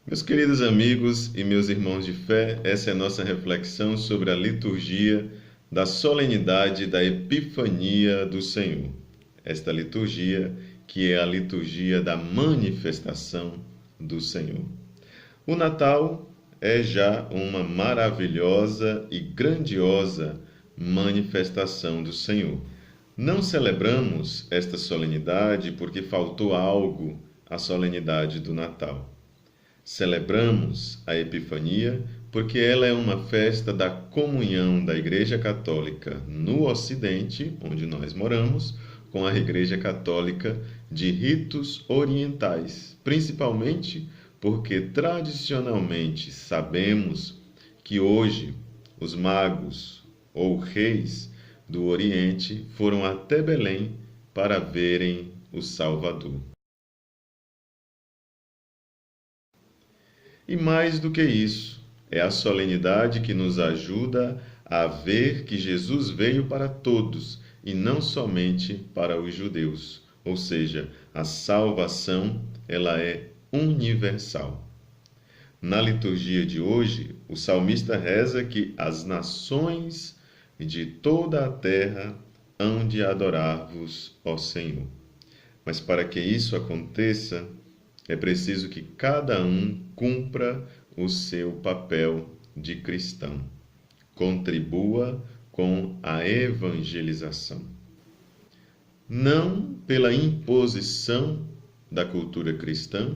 Meus queridos amigos e meus irmãos de fé, essa é a nossa reflexão sobre a liturgia da solenidade da Epifania do Senhor. Esta liturgia que é a liturgia da manifestação do Senhor. O Natal é já uma maravilhosa e grandiosa manifestação do Senhor. Não celebramos esta solenidade porque faltou algo à solenidade do Natal. Celebramos a Epifania porque ela é uma festa da comunhão da Igreja Católica no Ocidente, onde nós moramos, com a Igreja Católica de ritos orientais, principalmente porque tradicionalmente sabemos que hoje os magos ou reis do Oriente foram até Belém para verem o Salvador. E mais do que isso, é a solenidade que nos ajuda a ver que Jesus veio para todos e não somente para os judeus. Ou seja, a salvação, ela é universal. Na liturgia de hoje, o salmista reza que as nações de toda a terra hão de adorar-vos, ó Senhor. Mas para que isso aconteça, é preciso que cada um cumpra o seu papel de cristão, contribua com a evangelização. Não pela imposição da cultura cristã,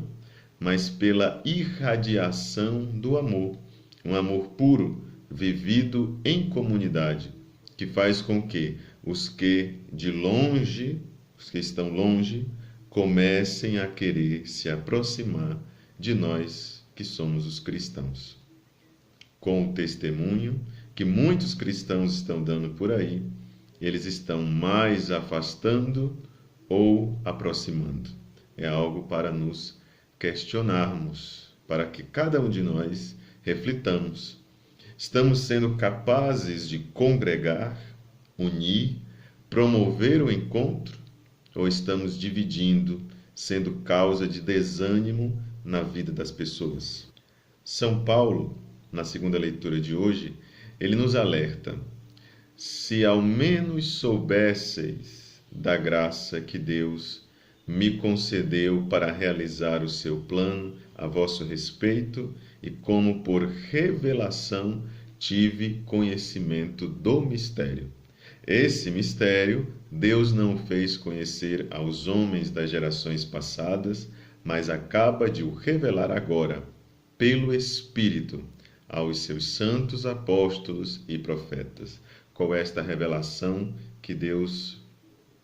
mas pela irradiação do amor, um amor puro, vivido em comunidade, que faz com que os que estão longe, comecem a querer se aproximar de nós que somos os cristãos. Com o testemunho que muitos cristãos estão dando por aí, eles estão mais afastando ou aproximando. É algo para nos questionarmos, para que cada um de nós reflitamos. Estamos sendo capazes de congregar, unir, promover o encontro? Ou estamos dividindo, sendo causa de desânimo na vida das pessoas? São Paulo, na segunda leitura de hoje, ele nos alerta: se ao menos soubesseis da graça que Deus me concedeu para realizar o seu plano a vosso respeito, e como por revelação tive conhecimento do mistério. Esse mistério Deus não fez conhecer aos homens das gerações passadas, mas acaba de o revelar agora, pelo Espírito, aos seus santos apóstolos e profetas. Qual é esta revelação que Deus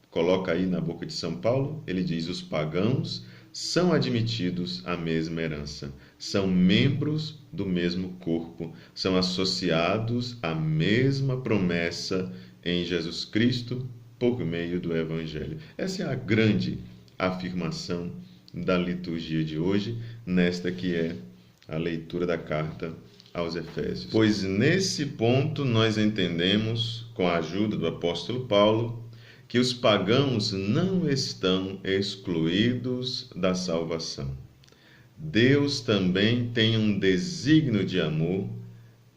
coloca aí na boca de São Paulo? Ele diz: os pagãos são admitidos à mesma herança, são membros do mesmo corpo, são associados à mesma promessa em Jesus Cristo por meio do Evangelho. Essa é a grande afirmação da liturgia de hoje, nesta que é a leitura da carta aos Efésios. Pois nesse ponto nós entendemos, com a ajuda do apóstolo Paulo, que os pagãos não estão excluídos da salvação. Deus também tem um desígnio de amor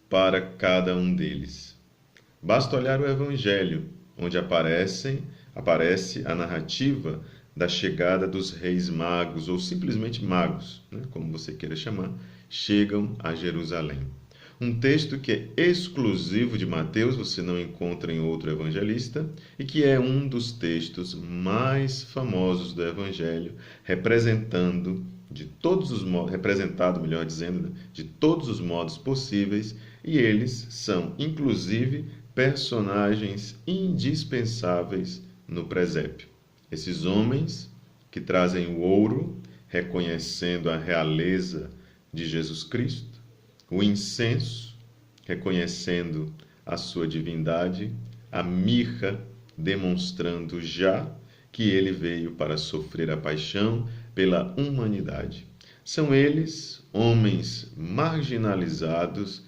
para cada um deles. Basta olhar o Evangelho, onde aparece a narrativa da chegada dos reis magos, ou simplesmente magos, como você queira chamar, chegam a Jerusalém. Um texto que é exclusivo de Mateus, você não encontra em outro evangelista, e que é um dos textos mais famosos do Evangelho, representado, melhor dizendo, de todos os modos possíveis, e eles são, inclusive, personagens indispensáveis no presépio. Esses homens que trazem o ouro, reconhecendo a realeza de Jesus Cristo, o incenso, reconhecendo a sua divindade, a mirra, demonstrando já que ele veio para sofrer a paixão pela humanidade. São eles homens marginalizados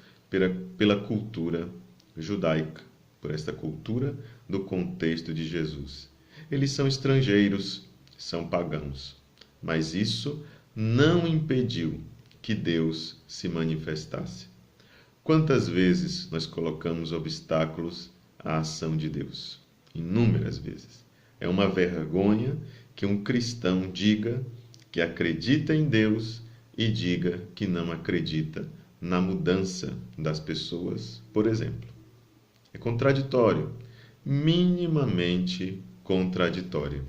pela cultura judaica, por esta cultura do contexto de Jesus. Eles são estrangeiros, são pagãos, mas isso não impediu que Deus se manifestasse. Quantas vezes nós colocamos obstáculos à ação de Deus? Inúmeras vezes. É uma vergonha que um cristão diga que acredita em Deus e diga que não acredita na mudança das pessoas, por exemplo. É contraditório, minimamente contraditório.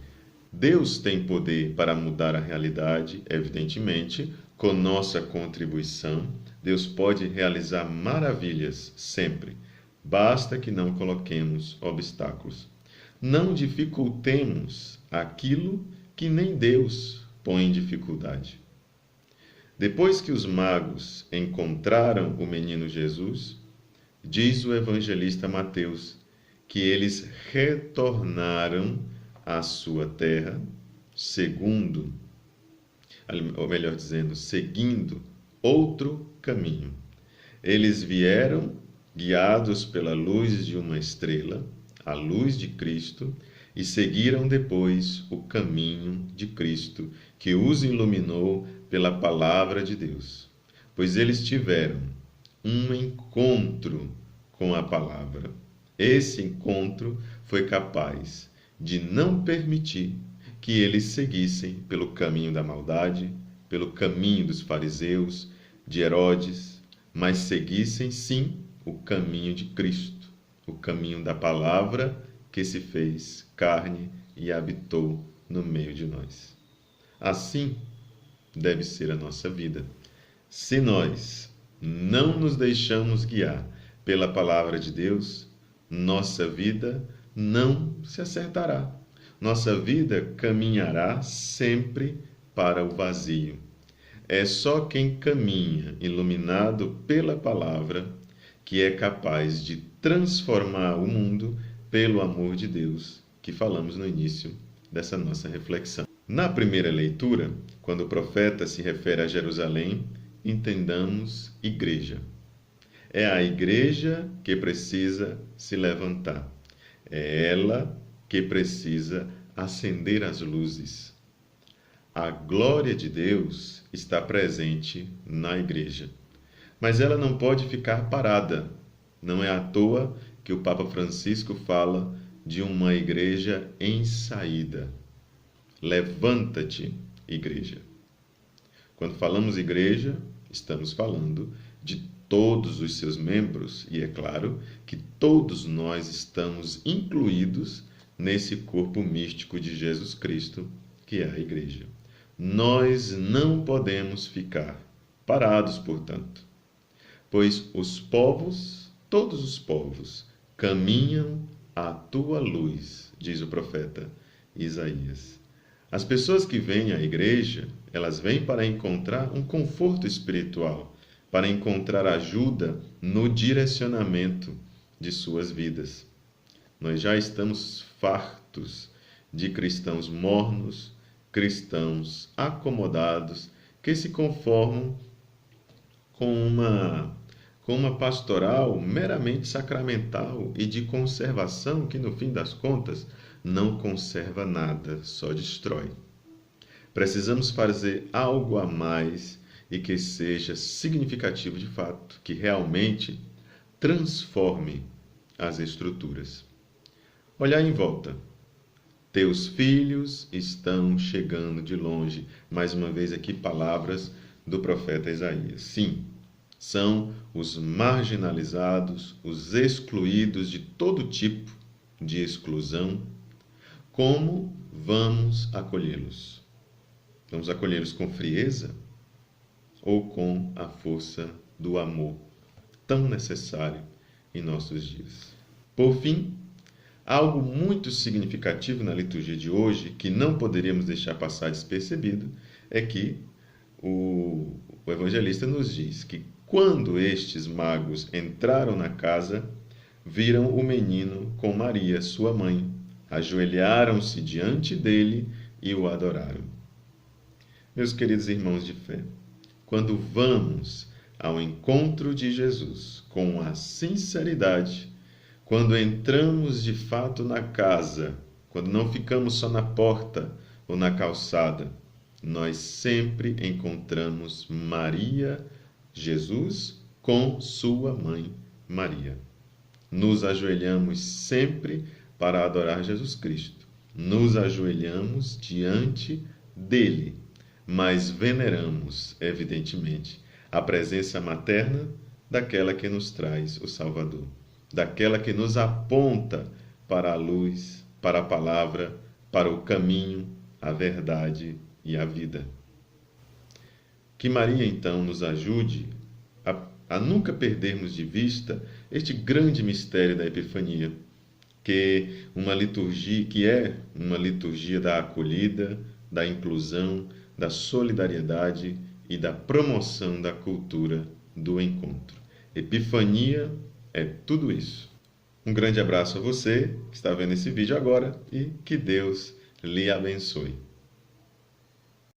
Deus tem poder para mudar a realidade, evidentemente, com nossa contribuição. Deus pode realizar maravilhas sempre. Basta que não coloquemos obstáculos. Não dificultemos aquilo que nem Deus põe em dificuldade. Depois que os magos encontraram o menino Jesus, diz o evangelista Mateus que eles retornaram à sua terra, seguindo outro caminho. Eles vieram guiados pela luz de uma estrela, a luz de Cristo, e seguiram depois o caminho de Cristo, que os iluminou pela palavra de Deus. Pois eles tiveram um encontro com a palavra. Esse encontro foi capaz de não permitir que eles seguissem pelo caminho da maldade, pelo caminho dos fariseus, de Herodes, mas seguissem sim o caminho de Cristo, o caminho da palavra que se fez carne e habitou no meio de nós. Assim deve ser a nossa vida. Se nós não nos deixamos guiar pela palavra de Deus, nossa vida não se acertará. Nossa vida caminhará sempre para o vazio. É só quem caminha iluminado pela palavra que é capaz de transformar o mundo pelo amor de Deus, que falamos no início dessa nossa reflexão. Na primeira leitura, quando o profeta se refere a Jerusalém, entendamos igreja. É a igreja que precisa se levantar. É ela que precisa acender as luzes. A glória de Deus está presente na igreja, mas ela não pode ficar parada. Não é à toa que o Papa Francisco fala de uma igreja em saída. Levanta-te, igreja. Quando falamos igreja, estamos falando de todos os seus membros, e é claro que todos nós estamos incluídos nesse corpo místico de Jesus Cristo, que é a igreja. Nós não podemos ficar parados, portanto, pois os povos, todos os povos, caminham à tua luz, diz o profeta Isaías. As pessoas que vêm à igreja, elas vêm para encontrar um conforto espiritual, para encontrar ajuda no direcionamento de suas vidas. Nós já estamos fartos de cristãos mornos, cristãos acomodados, que se conformam com uma pastoral meramente sacramental e de conservação que, no fim das contas, não conserva nada, só destrói. Precisamos fazer algo a mais e que seja significativo de fato, que realmente transforme as estruturas. Olhar em volta. Teus filhos estão chegando de longe. Mais uma vez aqui palavras do profeta Isaías. Sim, são os marginalizados, os excluídos de todo tipo de exclusão. Como vamos acolhê-los? Vamos acolhê-los com frieza ou com a força do amor tão necessário em nossos dias? Por fim, algo muito significativo na liturgia de hoje, que não poderíamos deixar passar despercebido, é que o evangelista nos diz que quando estes magos entraram na casa, viram o menino com Maria, sua mãe, ajoelharam-se diante dele e o adoraram. Meus queridos irmãos de fé, quando vamos ao encontro de Jesus com a sinceridade, quando entramos de fato na casa, quando não ficamos só na porta ou na calçada, nós sempre encontramos Maria, Jesus, com sua mãe Maria. Nos ajoelhamos sempre para adorar Jesus Cristo. Nos ajoelhamos diante dele, mas veneramos, evidentemente, a presença materna daquela que nos traz o Salvador, daquela que nos aponta para a luz, para a palavra, para o caminho, a verdade e a vida. Que Maria, então, nos ajude a nunca perdermos de vista este grande mistério da Epifania, que é uma liturgia da acolhida, da inclusão, da solidariedade e da promoção da cultura do encontro. Epifania é tudo isso. Um grande abraço a você que está vendo esse vídeo agora e que Deus lhe abençoe.